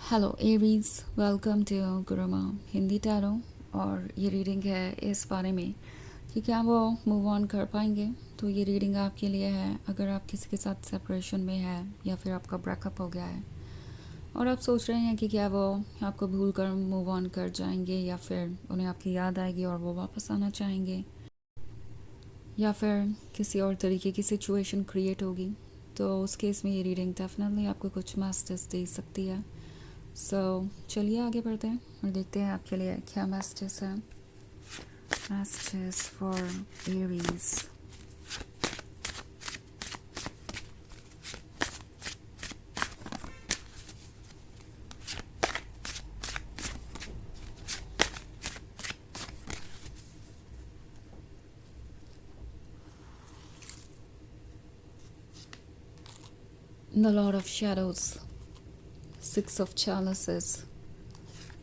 Hello Aries, welcome to Guruma Hindi tarot. और ये reading है इस बारे में कि क्या वो मूव ऑन कर पाएंगे। तो ये रीडिंग आपके लिए है अगर आप किसी के साथ सेपरेशन में है या फिर आपका ब्रेकअप हो गया है और आप सोच रहे हैं कि क्या वो आपको भूल कर मूव ऑन कर जाएंगे या फिर उन्हें आपकी याद आएगी और वो वापस आना चाहेंगे या फिर किसी और तरीके की सिचुएशन क्रिएट होगी। तो उस केस में ये रीडिंग डेफिनेटली आपको कुछ मैसेजेस दे सकती है। चलिए आगे बढ़ते हैं और देखते हैं आपके लिए क्या मैसेजेस हैं। Messages for Aries. The Lord of Shadows, Six of Chalices,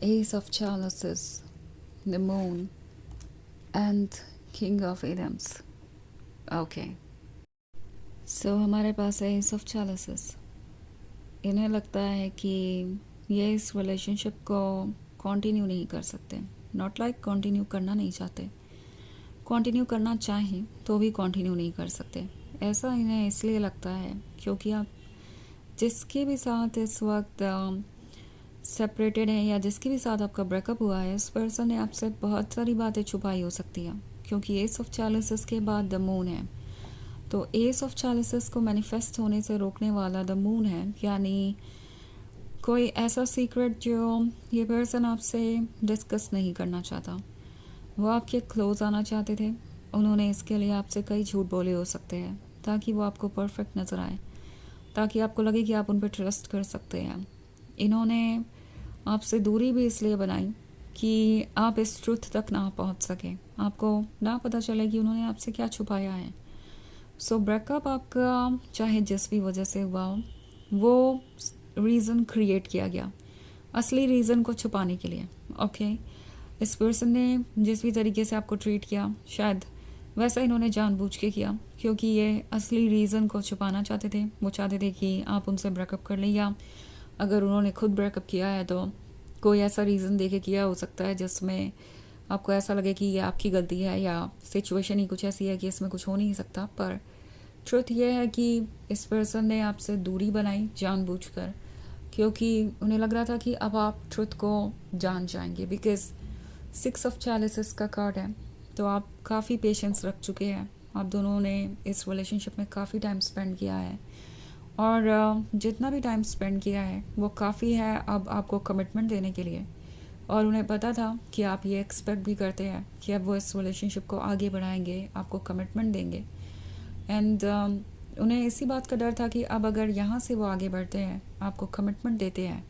Ace of Chalices, the Moon, and King of Items. Okay. हमारे पास है Ace of Chalices। इन्हें लगता है कि ये इस रिलेशनशिप को कंटिन्यू नहीं कर सकते। नॉट लाइक कंटिन्यू करना नहीं चाहते, कंटिन्यू करना चाहें तो भी कंटिन्यू नहीं कर सकते। ऐसा इन्हें इसलिए लगता है क्योंकि आप जिसके भी साथ इस वक्त सेपरेटेड हैं या जिसके भी साथ आपका ब्रेकअप हुआ है, उस पर्सन ने आपसे बहुत सारी बातें छुपाई हो सकती हैं क्योंकि एस ऑफ चैलिसेस के बाद द मून है। तो एस ऑफ चैलिसेस को मैनिफेस्ट होने से रोकने वाला द मून है, यानी कोई ऐसा सीक्रेट जो ये पर्सन आपसे डिस्कस नहीं करना चाहता। वो आपके क्लोज आना चाहते थे, उन्होंने इसके लिए आपसे कई झूठ बोले हो सकते हैं ताकि वो आपको परफेक्ट नज़र आए, ताकि आपको लगे कि आप उन पर ट्रस्ट कर सकते हैं। इन्होंने आपसे दूरी भी इसलिए बनाई कि आप इस ट्रुथ तक ना पहुंच सके, आपको ना पता चले कि उन्होंने आपसे क्या छुपाया है। ब्रेकअप आपका चाहे जिस भी वजह से हुआ हो, वो रीज़न क्रिएट किया गया असली रीज़न को छुपाने के लिए। ओके, इस पर्सन ने जिस भी तरीके से आपको ट्रीट किया शायद वैसा इन्होंने जानबूझ के किया क्योंकि ये असली रीज़न को छुपाना चाहते थे। वो चाहते थे कि आप उनसे ब्रेकअप कर लें, या अगर उन्होंने खुद ब्रेकअप किया है तो कोई ऐसा रीज़न दे के किया हो सकता है जिसमें आपको ऐसा लगे कि ये आपकी गलती है या सिचुएशन ही कुछ ऐसी है कि इसमें कुछ हो नहीं सकता। पर ट्रुथ ये है कि इस पर्सन ने आपसे दूरी बनाई जानबूझकर क्योंकि उन्हें लग रहा था कि अब आप ट्रुथ को जान जाएंगे। बिकॉज सिक्स ऑफ चैलिसेस का कार्ड है, तो आप काफ़ी पेशेंस रख चुके हैं। आप दोनों ने इस रिलेशनशिप में काफ़ी टाइम स्पेंड किया है और जितना भी टाइम स्पेंड किया है वो काफ़ी है अब आपको कमिटमेंट देने के लिए। और उन्हें पता था कि आप ये एक्सपेक्ट भी करते हैं कि अब वो इस रिलेशनशिप को आगे बढ़ाएंगे, आपको कमिटमेंट देंगे। एंड उन्हें इसी बात का डर था कि अब अगर यहाँ से वो आगे बढ़ते हैं, आपको कमिटमेंट देते हैं,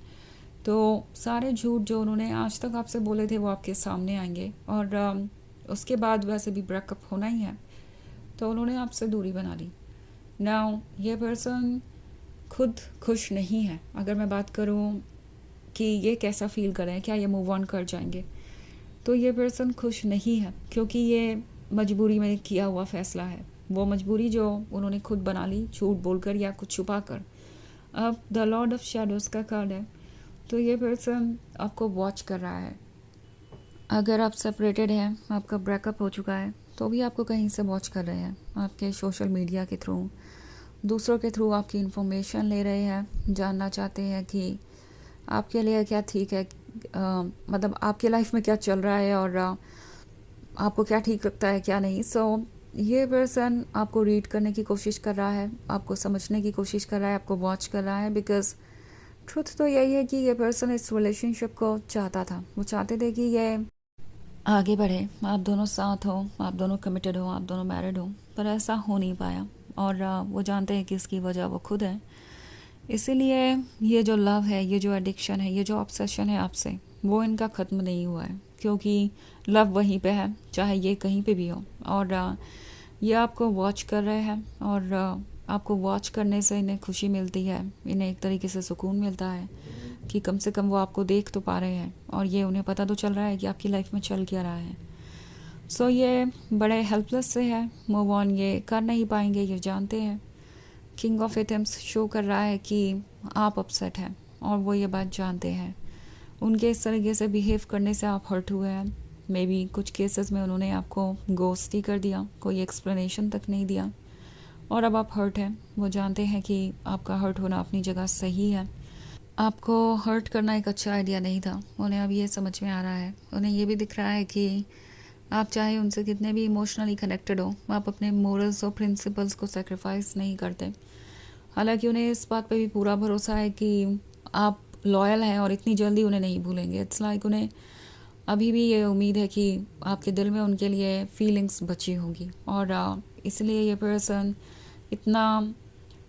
तो सारे झूठ जो उन्होंने आज तक आपसे बोले थे वो आपके सामने आएंगे और उसके बाद वैसे भी ब्रेकअप होना ही है, तो उन्होंने आपसे दूरी बना ली। नाउ ये पर्सन खुद खुश नहीं है। अगर मैं बात करूं कि ये कैसा फील कर रहे हैं, क्या ये मूव ऑन कर जाएंगे, तो ये पर्सन खुश नहीं है क्योंकि ये मजबूरी में किया हुआ फैसला है। वो मजबूरी जो उन्होंने खुद बना ली झूठ बोलकर या कुछ छुपा कर। अब द लॉर्ड ऑफ शैडोज़ का कार्ड है, तो ये पर्सन आपको वॉच कर रहा है। अगर आप सेपरेटेड हैं, आपका ब्रेकअप हो चुका है, तो भी आपको कहीं से वॉच कर रहे हैं, आपके सोशल मीडिया के थ्रू, दूसरों के थ्रू आपकी इन्फॉर्मेशन ले रहे हैं, जानना चाहते हैं कि आपके लिए क्या ठीक है, मतलब आपके लाइफ में क्या चल रहा है और आपको क्या ठीक लगता है क्या नहीं। ये पर्सन आपको रीड करने की कोशिश कर रहा है, आपको समझने की कोशिश कर रहा है, आपको वॉच कर रहा है। बिकॉज ट्रुथ तो यही है कि ये पर्सन इस रिलेशनशिप को चाहता था। वो चाहते थे कि ये आगे बढ़े, आप दोनों साथ हो, आप दोनों कमिटेड हो, आप दोनों मैरिड हो, पर ऐसा हो नहीं पाया। और वो जानते हैं कि इसकी वजह वो खुद है। इसीलिए ये जो लव है, ये जो एडिक्शन है, ये जो ऑब्सेशन है आपसे, वो इनका ख़त्म नहीं हुआ है क्योंकि लव वहीं पे है, चाहे ये कहीं पे भी हो। और ये आपको वॉच कर रहे हैं और आपको वॉच करने से इन्हें खुशी मिलती है, इन्हें एक तरीके से सुकून मिलता है कि कम से कम वो आपको देख तो पा रहे हैं और ये उन्हें पता तो चल रहा है कि आपकी लाइफ में चल क्या रहा है। ये बड़े हेल्पलेस से है, मूव ऑन ये कर नहीं पाएंगे, ये जानते हैं। किंग ऑफ एटम्स शो कर रहा है कि आप अपसेट हैं और वो ये बात जानते हैं। उनके इस तरीके से बिहेव करने से आप हर्ट हुए हैं। मे बी कुछ केसेस में उन्होंने आपको गोस्ट ही कर दिया, कोई एक्सप्लेनेशन तक नहीं दिया, और अब आप हर्ट हैं। वो जानते हैं कि आपका हर्ट होना अपनी जगह सही है। आपको हर्ट करना एक अच्छा आइडिया नहीं था। उन्हें अब ये समझ में आ रहा है। उन्हें ये भी दिख रहा है कि आप चाहे उनसे कितने भी इमोशनली कनेक्टेड हो, आप अपने मोरल्स और प्रिंसिपल्स को सेक्रीफाइस नहीं करते। हालांकि उन्हें इस बात पे भी पूरा भरोसा है कि आप लॉयल हैं और इतनी जल्दी उन्हें नहीं भूलेंगे। इट्स लाइक उन्हें अभी भी ये उम्मीद है कि आपके दिल में उनके लिए फीलिंग्स बची होंगी, और इसलिए ये पर्सन इतना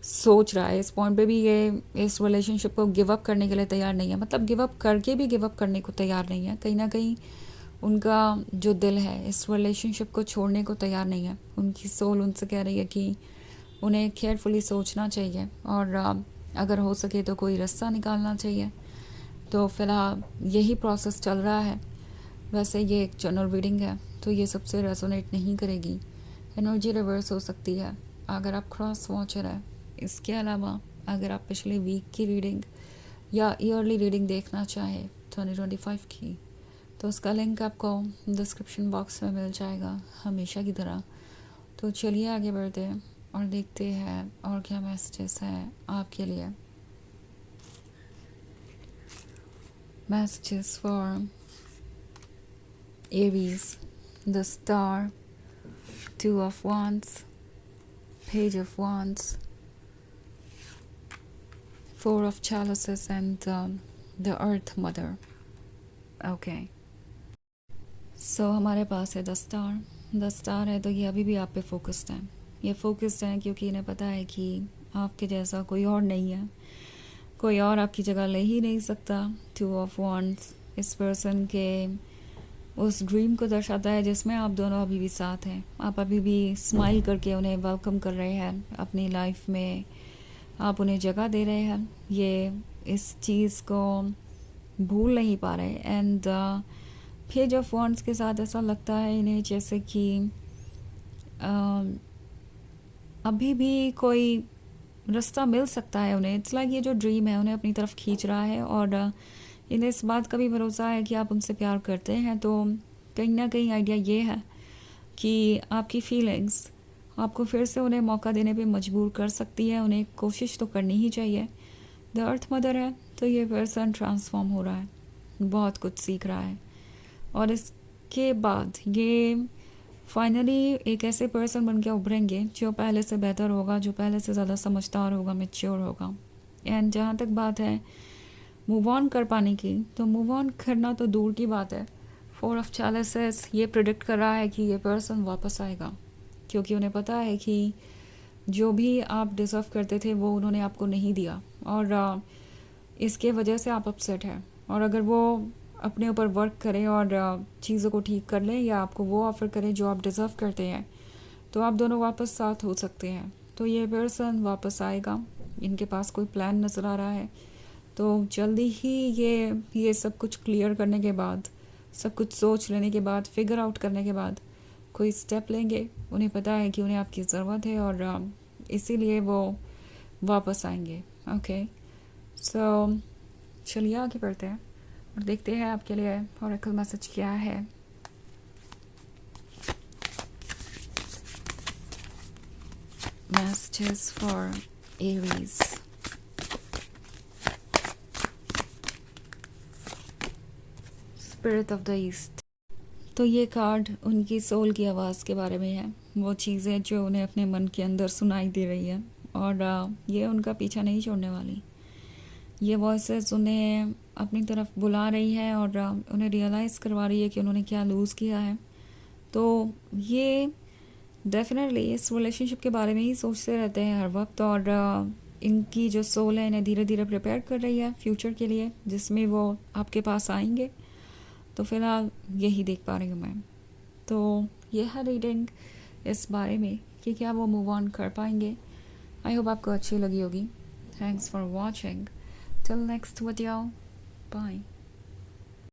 सोच रहा है। इस पॉइंट पे भी ये इस रिलेशनशिप को गिव अप करने के लिए तैयार नहीं है। मतलब गिव अप करके भी गिव अप करने को तैयार नहीं है। कहीं ना कहीं उनका जो दिल है इस रिलेशनशिप को छोड़ने को तैयार नहीं है। उनकी सोल उनसे कह रही है कि उन्हें केयरफुली सोचना चाहिए, और अगर हो सके तो कोई रास्ता निकालना चाहिए। तो फिलहाल यही प्रोसेस चल रहा है। वैसे ये एक जनरल रीडिंग है, तो ये सबसे रेजोनेट नहीं करेगी। एनर्जी रिवर्स हो सकती है अगर आप क्रॉस वॉचर है। इसके अलावा अगर आप पिछले वीक की रीडिंग या ईयरली रीडिंग देखना चाहें 2025 की, तो उसका लिंक आपको डिस्क्रिप्शन बॉक्स में मिल जाएगा हमेशा की तरह। तो चलिए आगे बढ़ते हैं और देखते हैं और क्या मैसेजेस हैं आपके लिए। Messages for Aries, the Star, Two of Wands, Page of Wands, Four of Chalices, and the Earth Mother. Okay. So हमारे पास है द स्टार है, तो ये अभी भी आप पे फोकस्ड है। ये फोकस्ड है क्योंकि इन्हें पता है कि आपके जैसा कोई और नहीं है, कोई और आपकी जगह ले ही नहीं सकता। टू ऑफ वॉन्ड्स इस पर्सन के उस ड्रीम को दर्शाता है जिसमें आप दोनों अभी भी साथ हैं। आप अभी भी स्माइल करके उन्हें वेलकम कर रहे हैं अपनी लाइफ में, आप उन्हें जगह दे रहे हैं। ये इस चीज़ को भूल नहीं पा रहे। एंड पेज ऑफ वॉन्ड्स के साथ ऐसा लगता है इन्हें जैसे कि अभी भी कोई रास्ता मिल सकता है उन्हें। इट्स लाइक ये जो ड्रीम है उन्हें अपनी तरफ खींच रहा है, और इन्हें इस बात का भी भरोसा है कि आप उनसे प्यार करते हैं। तो कहीं ना कहीं आइडिया ये है कि आपकी फीलिंग्स आपको फिर से उन्हें मौका देने पे मजबूर कर सकती है। उन्हें कोशिश तो करनी ही चाहिए। द अर्थ मदर है, तो ये पर्सन ट्रांसफॉर्म हो रहा है, बहुत कुछ सीख रहा है, और इसके बाद ये फाइनली एक ऐसे पर्सन बन के उभरेंगे जो पहले से बेहतर होगा, जो पहले से ज़्यादा समझदार होगा, मैच्योर होगा। एंड जहाँ तक बात है मूव ऑन कर पाने की, तो मूव ऑन करना तो दूर की बात है। फोर ऑफ चैलिसेस ये प्रिडिक्ट कर रहा है कि ये पर्सन वापस आएगा, क्योंकि उन्हें पता है कि जो भी आप डिज़र्व करते थे वो उन्होंने आपको नहीं दिया, और इसके वजह से आप अपसेट हैं। और अगर वो अपने ऊपर वर्क करें और चीज़ों को ठीक कर लें, या आपको वो ऑफ़र करें जो आप डिज़र्व करते हैं, तो आप दोनों वापस साथ हो सकते हैं। तो ये पर्सन वापस आएगा, इनके पास कोई प्लान नज़र आ रहा है। तो जल्दी ही ये सब कुछ क्लियर करने के बाद, सब कुछ सोच लेने के बाद, फिगर आउट करने के बाद कोई स्टेप लेंगे। उन्हें पता है कि उन्हें आपकी ज़रूरत है, और इसीलिए वो वापस आएंगे। ओके, सो चलिए आगे बढ़ते हैं और देखते हैं आपके लिए ऑरेकल मैसेज क्या है। Messages for Aries. Spirit of the east. तो ये कार्ड उनकी सोल की आवाज़ के बारे में है, वो चीज़ें जो उन्हें अपने मन के अंदर सुनाई दे रही है, और ये उनका पीछा नहीं छोड़ने वाली। ये वॉइसेस उन्हें अपनी तरफ बुला रही है और उन्हें रियलाइज़ करवा रही है कि उन्होंने क्या लूज़ किया है। तो ये डेफिनेटली इस रिलेशनशिप के बारे में ही सोचते रहते हैं हर वक्त, और इनकी जो सोल है इन्हें धीरे धीरे प्रिपेयर कर रही है फ्यूचर के लिए, जिसमें वो आपके पास आएंगे। तो फ़िलहाल यही देख पा रही हूँ मैं। तो ये है रीडिंग इस बारे में कि क्या वो मूव ऑन कर पाएंगे। आई होप आपको अच्छी लगी होगी। Thanks for watching. Till next video, bye.